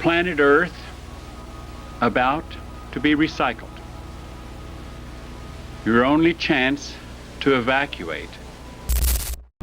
planet Earth about to be recycled. Your only chance to evacuate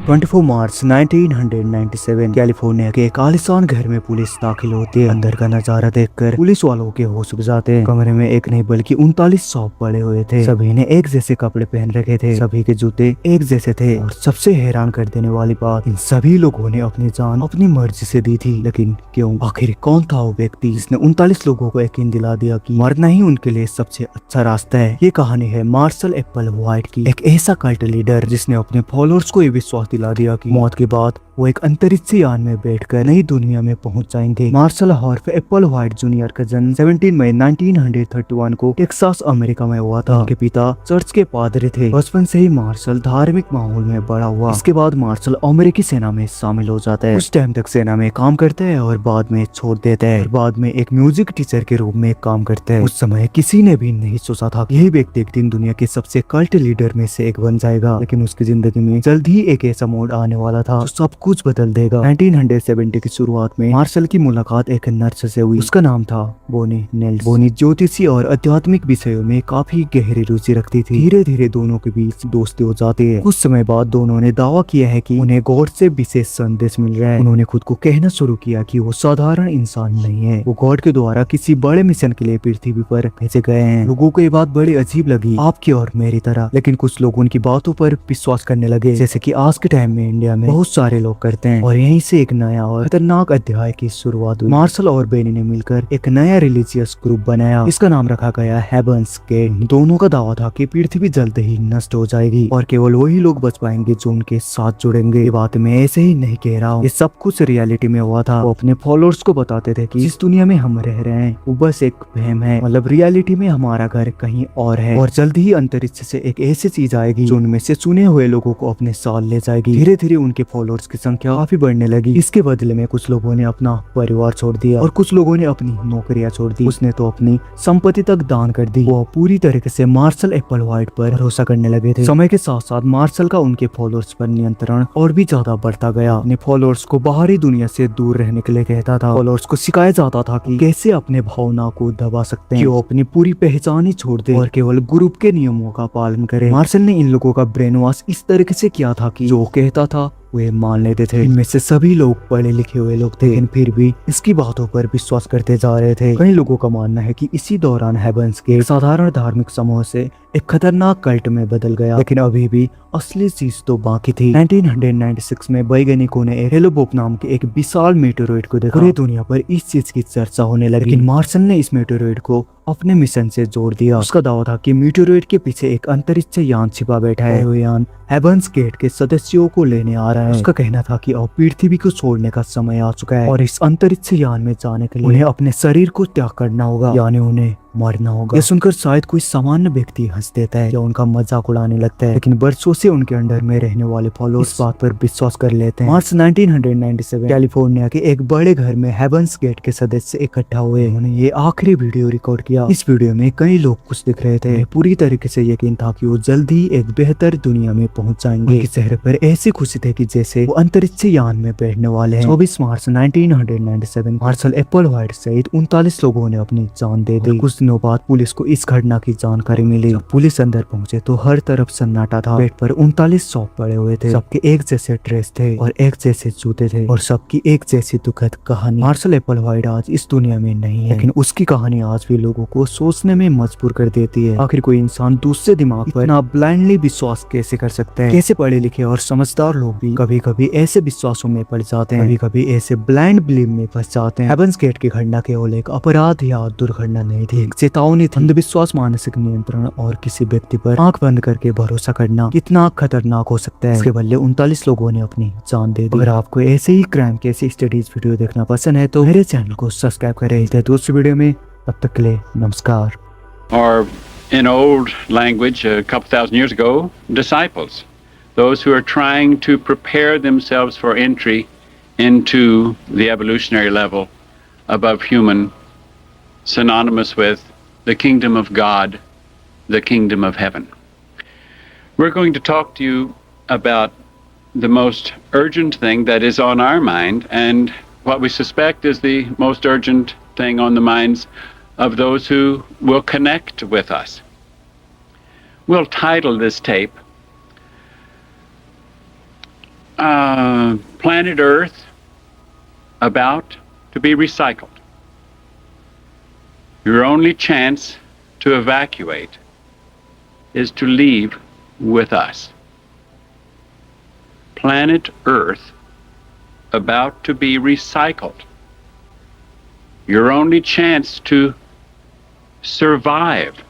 24 March 1997 California के एक आलीशान घर में पुलिस दाखिल होती है। अंदर का नजारा देखकर पुलिस वालों के होश उड़ जाते हैं। कमरे में एक नहीं बल्कि 39 शॉप पड़े हुए थे। सभी ने एक जैसे कपड़े पहन रखे थे, सभी के जूते एक जैसे थे और सबसे हैरान कर देने वाली बात, इन सभी लोगों ने अपनी जान अपनी मर्जी से दी थी। लेकिन क्यों? आखिर कौन था वो व्यक्ति जिसने 39 लोगों को यकीन दिला दिया कि मरना ही उनके लिए सबसे अच्छा रास्ता है? ये कहानी है मार्शल एप्पलवाइट की, एक ऐसा कल्ट लीडर जिसने अपने फॉलोअर्स को ये विश्वास दिला दिया कि मौत के बाद वो एक अंतरिक्ष यान में बैठकर नई दुनिया में पहुंच जाएंगे। मार्शल हॉर्फ एप्पलवाइट जूनियर का जन्म 17 मई 1931 को टेक्सास अमेरिका में हुआ था। उनके पिता चर्च के पादरी थे। बचपन से ही मार्शल धार्मिक माहौल में बड़ा हुआ। इसके बाद मार्शल अमेरिकी सेना में शामिल हो जाता है। कुछ टाइम तक सेना में काम करता है और बाद में छोड़ देता है। बाद में एक म्यूजिक टीचर के रूप में काम करता है। उस समय किसी ने भी नहीं सोचा था कि यही व्यक्ति एक दिन दुनिया के सबसे कल्ट लीडर में से एक बन जाएगा। लेकिन उसकी जिंदगी में जल्द ही एक ऐसा मोड़ आने वाला था जो सब कुछ बदल देगा। 1970 की शुरुआत में मार्शल की मुलाकात एक नर्स से हुई। उसका नाम था बोनी नेल्स। बोनी ज्योतिषी और आध्यात्मिक विषयों में काफी गहरी रुचि रखती थी। धीरे धीरे दोनों के बीच दोस्ती हो जाती है। कुछ समय बाद दोनों ने दावा किया है कि उन्हें गॉड से विशेष संदेश मिल रहा है। उन्होंने खुद को कहना शुरू किया कि वो साधारण इंसान नहीं है, वो गॉड के द्वारा किसी बड़े मिशन के लिए पृथ्वी पर भेजे गए हैं। लोगों को ये बात बड़ी अजीब लगी, आपकी और मेरी तरह। लेकिन कुछ लोग उनकी बातों पर विश्वास करने लगे, जैसे कि आज के टाइम में इंडिया में बहुत सारे लोग करते हैं। और यहीं से एक नया और खतरनाक अध्याय की शुरुआत हुई। मार्शल और बेनी ने मिलकर एक नया रिलीजियस ग्रुप बनाया। इसका नाम रखा गया हेवंस गेट। दोनों का दावा था कि पृथ्वी जल्द ही नष्ट हो जाएगी और केवल वही लोग बच पाएंगे जो उनके साथ जुड़ेंगे। ये बात मैं ऐसे ही नहीं कह रहा हूँ, ये सब कुछ रियलिटी में हुआ था। वो अपने फॉलोअर्स को बताते थे कि जिस दुनिया में हम रह रहे हैं वो बस एक वहम है, मतलब रियलिटी में हमारा घर कहीं और है और जल्द ही अंतरिक्ष से एक ऐसी चीज आएगी जो उनमें से चुने हुए लोगों को अपने साथ ले जाएगी। धीरे धीरे उनके फॉलोअर्स की संख्या काफी बढ़ने लगी। इसके बदले में कुछ लोगों ने अपना परिवार छोड़ दिया और कुछ लोगों ने अपनी नौकरियां छोड़ दी। उसने तो अपनी संपत्ति तक दान कर दी। वो पूरी तरीके से मार्शल एप्पलवाइट पर भरोसा करने लगे थे। समय के साथ साथ मार्शल का उनके फॉलोअर्स पर नियंत्रण और भी ज्यादा बढ़ता गया। अपने फॉलोअर्स को बाहरी दुनिया से दूर रहने के लिए कहता था। फॉलोअर्स को सिखाया जाता था कि कैसे अपने भावना को दबा सकते हैं, कि वो अपनी पूरी पहचान ही छोड़ दे और केवल ग्रुप के नियमों का पालन करे। मार्शल ने इन लोगों का ब्रेन वॉश इस तरीके से किया था कि जो कहता था वे मान लेते थे। इनमें से सभी लोग पढ़े लिखे हुए लोग थे, लेकिन फिर भी इसकी बातों पर विश्वास करते जा रहे थे। कई लोगों का मानना है कि इसी दौरान हेवंस गेट साधारण धार्मिक समूह से एक खतरनाक कल्ट में बदल गया। लेकिन अभी भी असली चीज तो बाकी थी। 1996 में वैज्ञानिकों ने हेलोबोप नाम के एक विशाल मेटेरॉइड को देखा। पूरी दुनिया पर इस चीज की चर्चा होने लगी। लेकिन मार्शल ने इस मेटेरॉइड को अपने मिशन से जोड़ दिया। उसका दावा था कि मेटेरॉइड के पीछे एक अंतरिक्ष यान छिपा बैठा है। वो यान हेवंस गेट के सदस्यों को लेने आ रहा है। उसका कहना था कि अब पृथ्वी को छोड़ने का समय आ चुका है और इस अंतरिक्ष यान में जाने के लिए उन्हें अपने शरीर को त्याग करना होगा, यानी उन्हें मरना होगा। यह सुनकर शायद कोई सामान्य व्यक्ति हंस देता है या उनका मजाक उड़ाने लगता है, लेकिन बरसों से उनके अंडर में रहने वाले फॉलोअर्स इस बात पर विश्वास कर लेते हैं। मार्च 1997 कैलिफोर्निया के एक बड़े घर में हेवंस गेट के सदस्य इकट्ठा हुए। उन्होंने ये आखिरी वीडियो रिकॉर्ड किया। इस वीडियो में कई लोग कुछ दिख रहे थे। पूरी तरीके से यकीन था कि वो जल्द ही एक बेहतर दुनिया में पहुंच जाएंगे। उनके चेहरे पर ऐसी खुशी थी कि जैसे वो अंतरिक्ष यान में बैठने वाले हैं। 24 मार्च 1997 मार्शल एप्पलवाइट सहित 39 लोगों ने अपनी जान दे दी। कुछ दिनों बाद पुलिस को इस घटना की जानकारी मिली। जब पुलिस अंदर पहुंचे तो हर तरफ सन्नाटा था। बेड पर 39 शॉप पड़े हुए थे। सबके एक जैसे ड्रेस थे और एक जैसे जूते थे और सबकी एक जैसी दुखद कहानी। मार्शल एप्पलवाइट आज इस दुनिया में नहीं है, लेकिन उसकी कहानी आज भी लोगों को सोचने में मजबूर कर देती है। आखिर कोई इंसान दूसरे दिमाग पर इतना ब्लाइंडली विश्वास कैसे कर सकता है? कैसे पढ़े लिखे और समझदार लोग भी कभी कभी ऐसे विश्वासों में पड़ जाते हैं, कभी कभी ऐसे ब्लाइंड बिलीव में फंस जाते हैं। हेवंस गेट की घटना केवल एक अपराध या दुर्घटना नहीं थी, एक चेतावनी थी। अंधविश्वास, मानसिक नियंत्रण और किसी व्यक्ति पर आंख बंद करके भरोसा करना कितना खतरनाक हो सकता है। इसके बदले 39 लोगों ने अपनी जान दे दी। अगर आपको ऐसे ही क्राइम के ऐसे स्टडीज वीडियो देखना पसंद है तो मेरे चैनल को सब्सक्राइब करें। दूसरी वीडियो में, तब तक के लिए नमस्कार। Or in old language, a couple thousand years ago, disciples, those who are trying to prepare themselves for entry into the evolutionary level above human, synonymous with the kingdom of God, the kingdom of heaven. We're going to talk to you about the most urgent thing that is on our mind and what we suspect is the most urgent thing on the minds of those who will connect with us. We'll title this tape Planet Earth About to be Recycled. Your only chance to evacuate is to leave with us. Planet Earth about to be recycled. Your only chance to survive